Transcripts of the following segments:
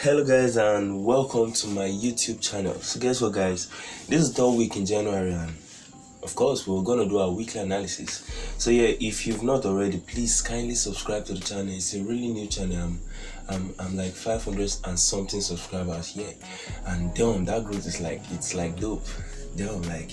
Hello guys and welcome to my YouTube channel. So guess what guys, this is the third week in January and of course we're gonna do our weekly analysis. So yeah, if you've not already, please kindly subscribe to the channel. It's a really new channel. I'm like 500 and something subscribers here, and damn, that growth is like, it's like dope. Damn, like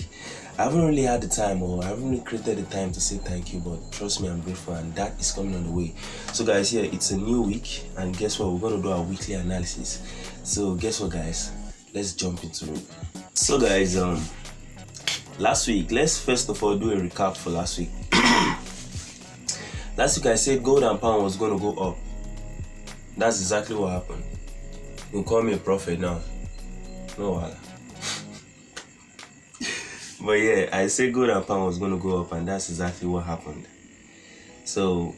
I haven't really had the time, or I haven't really created the time to say thank you, but trust me, I'm grateful, and that is coming on the way. So guys, yeah, it's a new week, and guess what, we're gonna do our weekly analysis. So guess what guys, let's jump into it. So guys, last week, let's first of all do a recap for last week. Last week I said gold and pound was gonna go up. That's exactly what happened. You call me a prophet now. No wala. But yeah, I said gold and pound was gonna go up, and that's exactly what happened. So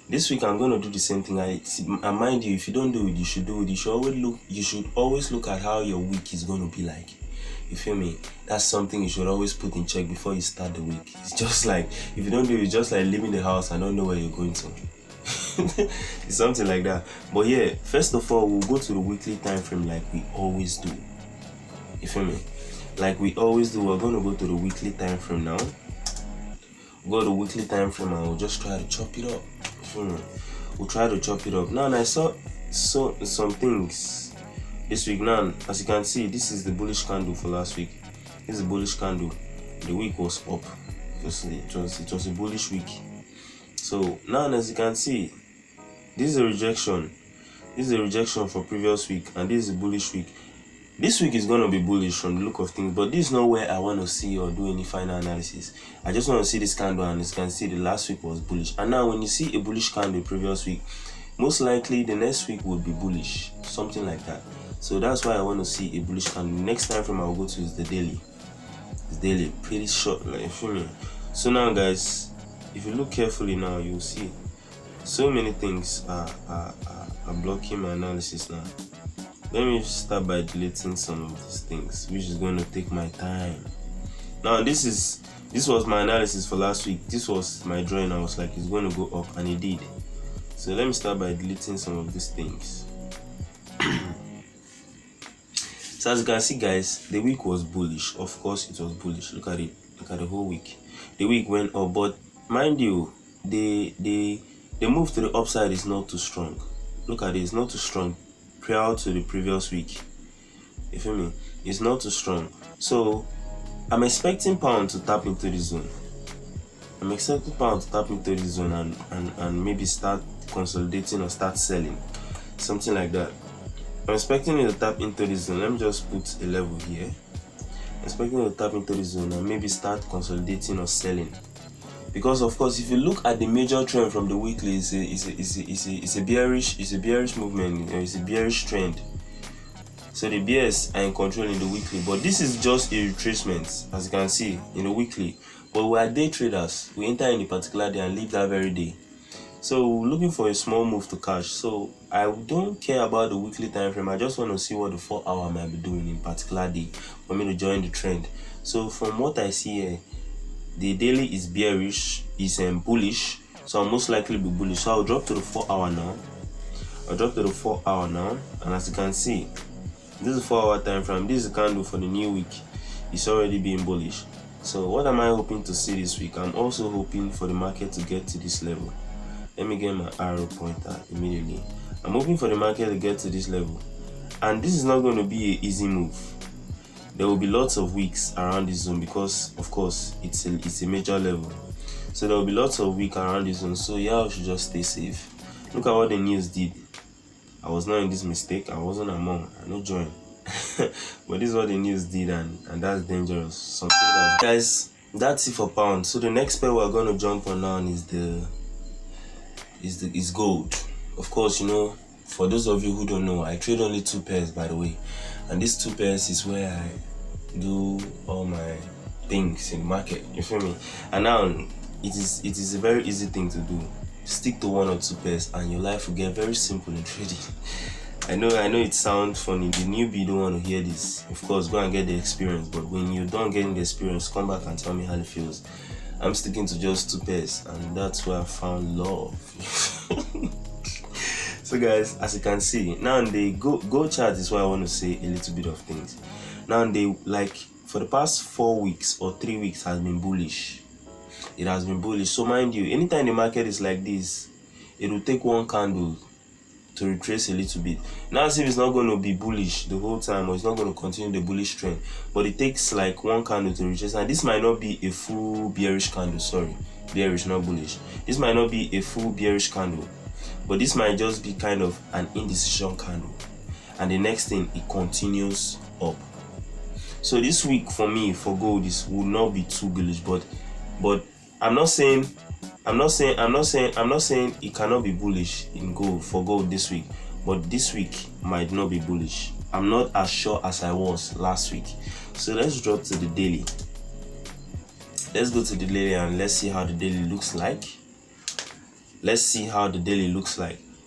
this week I'm gonna do the same thing. And mind you, if you don't do it, you should do it. You should always look at how your week is gonna be like. You feel me? That's something you should always put in check before you start the week. It's just like, if you don't do it, it's just like leaving the house and don't know where you're going to. It's something like that. But yeah, first of all, we'll go to the weekly time frame like we always do. You feel me? Like we always do, we're gonna go to the weekly time frame now. We'll go to the weekly time frame and we'll just try to chop it up. You feel me? We'll try to chop it up. Now, and I saw some things this week. Now, as you can see, this is the bullish candle for last week. This is a bullish candle. The week was up. It was a bullish week. So now, as you can see, this is a rejection. This is a rejection for previous week, and this is a bullish week. This week is going to be bullish from the look of things, but this is not where I want to see or do any final analysis. I just want to see this candle, and as you can see, the last week was bullish. And now when you see a bullish candle previous week, most likely the next week would be bullish, something like that. So that's why I want to see a bullish candle. Next time frame I'll go to is the daily. It's daily, pretty short, like, you feel me? So now guys, if you look carefully now, you'll see so many things are blocking my analysis now. Let me start by deleting some of these things, which is going to take my time. Now this was my analysis for last week. This was my drawing. I was like, it's going to go up, and it did. So let me start by deleting some of these things. So as you can see guys, the week was bullish. Of course it was bullish. Look at it. Look at the whole week. The week went up, but mind you, the move to the upside is not too strong. Look at it, it's not too strong prior to the previous week. You feel me? It's not too strong. So I'm expecting pound to tap into this zone. I'm expecting pound to tap into this zone and maybe start consolidating or start selling. Something like that. I'm expecting it to tap into this zone. Let me just put a level here. I'm expecting it to tap into this zone and maybe start consolidating or selling. Because of course, if you look at the major trend from the weekly, it's a bearish movement, it's a bearish trend. So the bears are in control in the weekly, but this is just a retracement, as you can see in the weekly. But we are day traders. We enter in a particular day and leave that very day. So we're looking for a small move to cash. So I don't care about the weekly time frame. I just want to see what the 4 hour might be doing in particular day for me to join the trend. So from what I see here, the daily is bearish, is bullish, so I'll most likely be bullish. So I'll drop to the 4 hour now. And as you can see, this is a 4 hour time frame. This is a candle for the new week. It's already being bullish. So what am I hoping to see this week? I'm also hoping for the market to get to this level. Let me get my arrow pointer immediately. I'm hoping for the market to get to this level, and this is not going to be an easy move. There will be lots of weeks around this zone because, of course, it's a major level. So there will be lots of weeks around this zone. So yeah, I should just stay safe. Look at what the news did. I was not in this mistake. I wasn't among. I no join. But this is what the news did, and that's dangerous. Something that, guys, that's it for pound. So the next pair we're gonna jump on now is gold. Of course, you know, for those of you who don't know, I trade only 2 pairs, by the way. And these 2 pairs is where I do all my things in the market. You feel me? And now it is a very easy thing to do. Stick to 1 or 2 pairs and your life will get very simple in trading. I know it sounds funny. The newbie don't want to hear this. Of course, go and get the experience. But when you don't get the experience, come back and tell me how it feels. I'm sticking to just 2 pairs, and that's where I found love. So guys, as you can see, now the go chart is why I want to say a little bit of things. Now they like for the past 4 weeks or 3 weeks has been bullish. It has been bullish. So mind you, anytime the market is like this, it will take one candle to retrace a little bit. Now as if it's not going to be bullish the whole time, or it's not going to continue the bullish trend, but it takes like one candle to retrace. And this might not be a full bearish candle, sorry, bearish, not bullish. This might not be a full bearish candle, but this might just be kind of an indecision candle, and the next thing it continues up. So this week for me, for gold, this will not be too bullish, but I'm not saying it cannot be bullish in gold for gold this week, but this week might not be bullish. I'm not as sure as I was last week. So let's drop to the daily. Let's go to the daily and let's see how the daily looks like.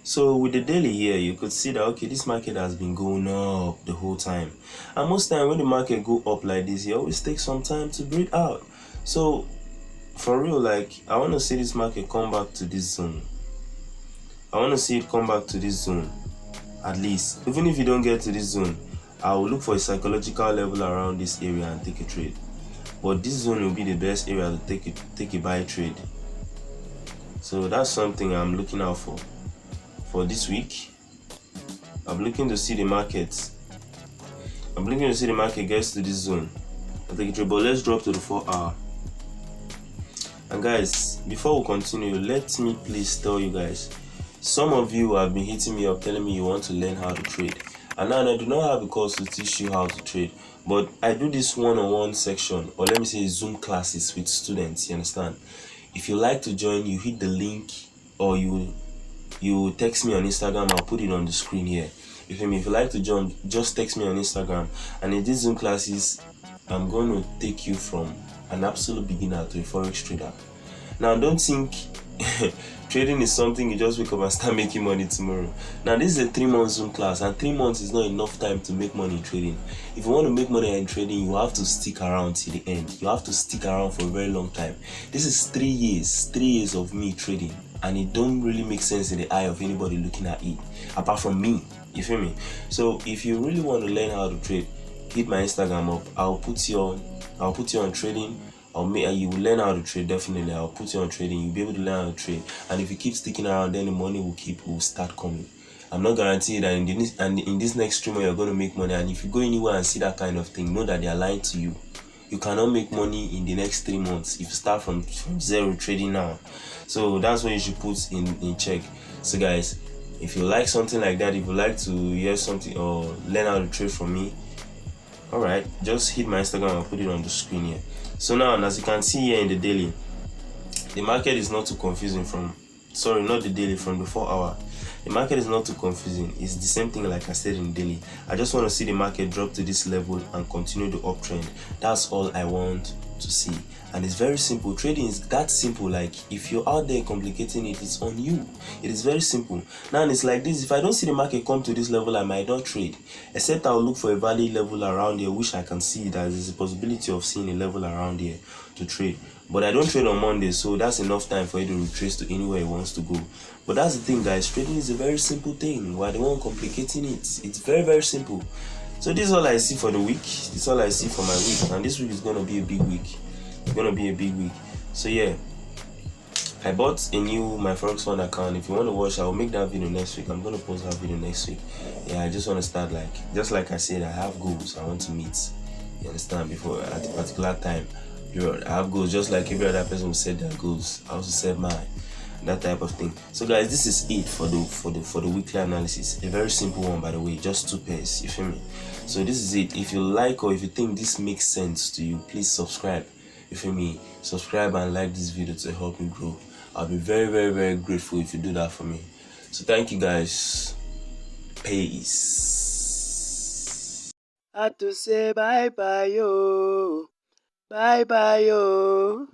So with the daily here, you could see that okay, this market has been going up the whole time, and most time when the market go up like this, it always takes some time to break out. So for real, like, I want to see this market come back to this zone. I want to see it come back to this zone. At least, even if you don't get to this zone, I will look for a psychological level around this area and take a trade. But this zone will be the best area to take a buy trade. So that's something I'm looking out for this week. I'm looking to see the market. I'm looking to see the market gets to this zone. I'll take a trade. But let's drop to the 4-hour. And guys, before we continue, let me please tell you guys, some of you have been hitting me up telling me you want to learn how to trade, and now I do not have a course to teach you how to trade, but I do this one-on-one section, or let me say Zoom classes with students, you understand? If you like to join, you hit the link, or you text me on Instagram. I'll put it on the screen here. If you like to join, just text me on Instagram. And in these Zoom classes, I'm going to take you from an absolute beginner to a forex trader. Now don't think trading is something you just wake up and start making money tomorrow. Now this is a 3-month Zoom class, and 3 months is not enough time to make money in trading. If you want to make money in trading, you have to stick around till the end. You have to stick around for a very long time. This is 3 years of me trading, and it don't really make sense in the eye of anybody looking at it apart from me. You feel me? So if you really want to learn how to trade, hit my Instagram up. I'll put you on trading. You will learn how to trade. Definitely, I'll put you on trading. You'll be able to learn how to trade, and if you keep sticking around, then the money will start coming. I'm not guaranteeing that in this next streamer you're going to make money. And if you go anywhere and see that kind of thing, know that they are lying to you. You cannot make money in the next 3 months if you start from zero trading now. So that's what you should put in check. So guys, if you like something like that, if you like to hear something or learn how to trade from me, alright, just hit my Instagram and put it on the screen here. So now, as you can see here in the daily, the market is not too confusing from the 4-hour. The market is not too confusing. It's the same thing like I said in daily. I just want to see the market drop to this level and continue the uptrend. That's all I want to see. And it's very simple. Trading is that simple. Like, if you're out there complicating it, it's on you. It is very simple. Now it's like this. If I don't see the market come to this level, I might not trade, except I'll look for a value level around here, which I can see that there's a possibility of seeing a level around here to trade. But I don't trade on Monday, so that's enough time for you to retrace to anywhere it wants to go. But that's the thing, guys. Trading is a very simple thing. Why the one complicating it? It's very, very simple. So this is all I see for the week. This is all I see for my week. And this week is going to be a big week. It's going to be a big week. So yeah, I bought a new myforexfunds account. If you want to watch, I'll make that video next week. I'm going to post that video next week. Yeah, I just want to start, just like I said, I have goals I want to meet. You understand? Before at a particular time. I have goals just like every other person who set their goals. I also set mine, that type of thing. So guys, this is it for the weekly analysis. A very simple one, by the way, just 2 pairs. You feel me? So this is it. If you like or if you think this makes sense to you, please subscribe. You feel me? Subscribe and like this video to help me grow. I'll be very, very, very grateful if you do that for me. So thank you guys. Peace. Had to say bye bye yo. Bye bye yo.